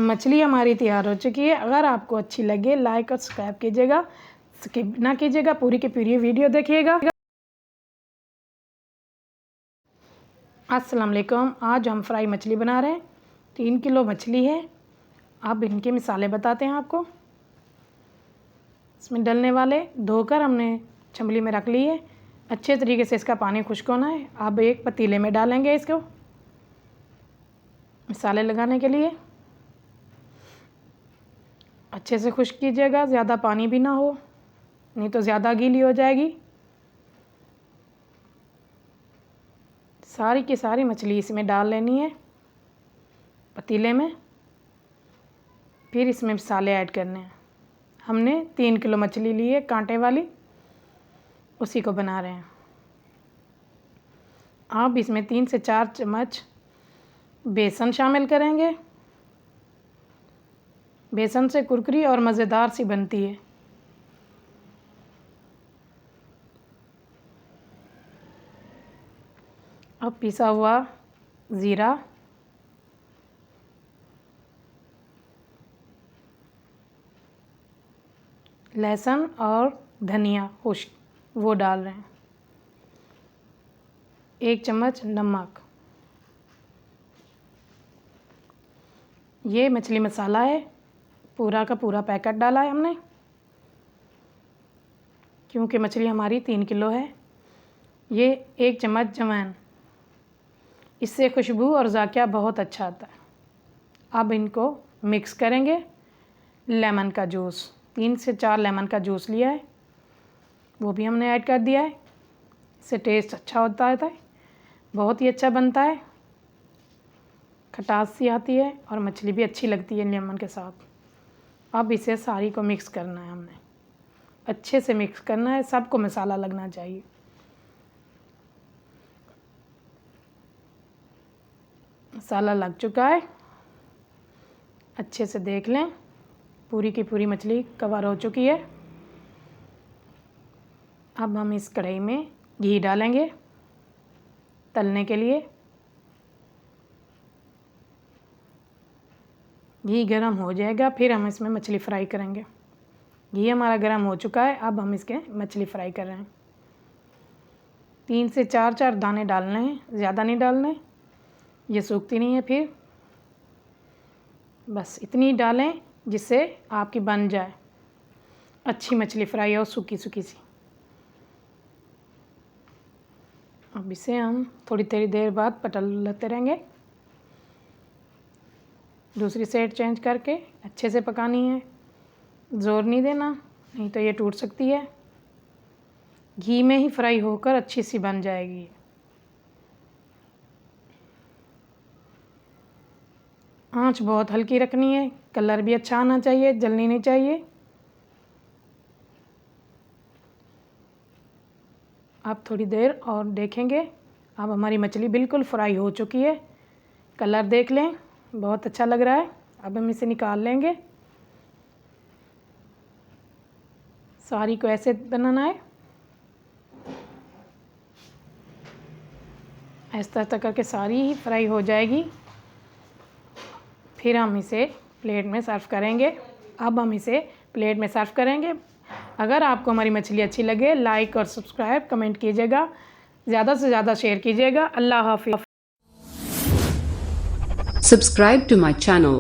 मछली हमारी तैयार हो चुकी है। अगर आपको अच्छी लगे लाइक और सब्सक्राइब कीजिएगा, स्किप ना कीजिएगा, पूरी की पूरी वीडियो देखिएगा। अस्सलाम वालेकुम। आज हम फ्राई मछली बना रहे हैं। 3 किलो मछली है। अब इनके मसाले बताते हैं आपको। इसमें डलने वाले धोकर हमने छमली में रख ली है। अच्छे तरीके से इसका पानी खुश्क होना है। अब एक पतीले में डालेंगे इसको मसाले लगाने के लिए। अच्छे से खुश्क कीजिएगा, ज़्यादा पानी भी ना हो, नहीं तो ज़्यादा गीली हो जाएगी। सारी की सारी मछली इसमें डाल लेनी है पतीले में। फिर इसमें मसाले ऐड करने हैं। हमने 3 किलो मछली ली है कांटे वाली, उसी को बना रहे हैं। आप इसमें 3 से 4 चम्मच बेसन शामिल करेंगे। बेसन से कुरकुरी और मज़ेदार सी बनती है। अब पिसा हुआ ज़ीरा, लहसुन और धनिया खुश्क वो डाल रहे हैं। 1 चम्मच नमक। ये मछली मसाला है, पूरा का पूरा पैकेट डाला है हमने, क्योंकि मछली हमारी 3 किलो है। ये 1 चम्मच अजवाइन, इससे खुशबू और जायका बहुत अच्छा आता है। अब इनको मिक्स करेंगे। लेमन का जूस, 3 से 4 लेमन का जूस लिया है, वो भी हमने ऐड कर दिया है। इससे टेस्ट अच्छा होता है, बहुत ही अच्छा बनता है, खटास सी आती है और मछली भी अच्छी लगती है लेमन के साथ। अब इसे सारी को मिक्स करना है हमने, अच्छे से मिक्स करना है, सबको मसाला लगना चाहिए। मसाला लग चुका है, अच्छे से देख लें, पूरी की पूरी मछली कवर हो चुकी है। अब हम इस कढ़ाई में घी डालेंगे तलने के लिए। घी गरम हो जाएगा, फिर हम इसमें मछली फ्राई करेंगे। घी हमारा गरम हो चुका है, अब हम इसके मछली फ्राई कर रहे हैं। 3 से 4 दाने डालने हैं, ज़्यादा नहीं डालने, ये सूखती नहीं है फिर। बस इतनी डालें जिससे आपकी बन जाए अच्छी मछली फ्राई हो, सूखी सूखी सी। अब इसे हम थोड़ी देर बाद पलटते रहेंगे, दूसरी साइड चेंज करके अच्छे से पकानी है, ज़ोर नहीं देना, नहीं तो ये टूट सकती है। घी में ही फ्राई होकर अच्छी सी बन जाएगी। आंच बहुत हल्की रखनी है, कलर भी अच्छा आना चाहिए, जलनी नहीं चाहिए। अब थोड़ी देर और देखेंगे। अब हमारी मछली बिल्कुल फ्राई हो चुकी है, कलर देख लें, बहुत अच्छा लग रहा है। अब हम इसे निकाल लेंगे। सारी को ऐसे बनाना है, इस तरह करके सारी ही फ्राई हो जाएगी। फिर हम इसे प्लेट में सर्व करेंगे। अब हम इसे प्लेट में सर्व करेंगे। अगर आपको हमारी मछली अच्छी लगे लाइक और सब्सक्राइब कमेंट कीजिएगा, ज़्यादा से ज़्यादा शेयर कीजिएगा। अल्लाह हाफिज़। Subscribe to my channel.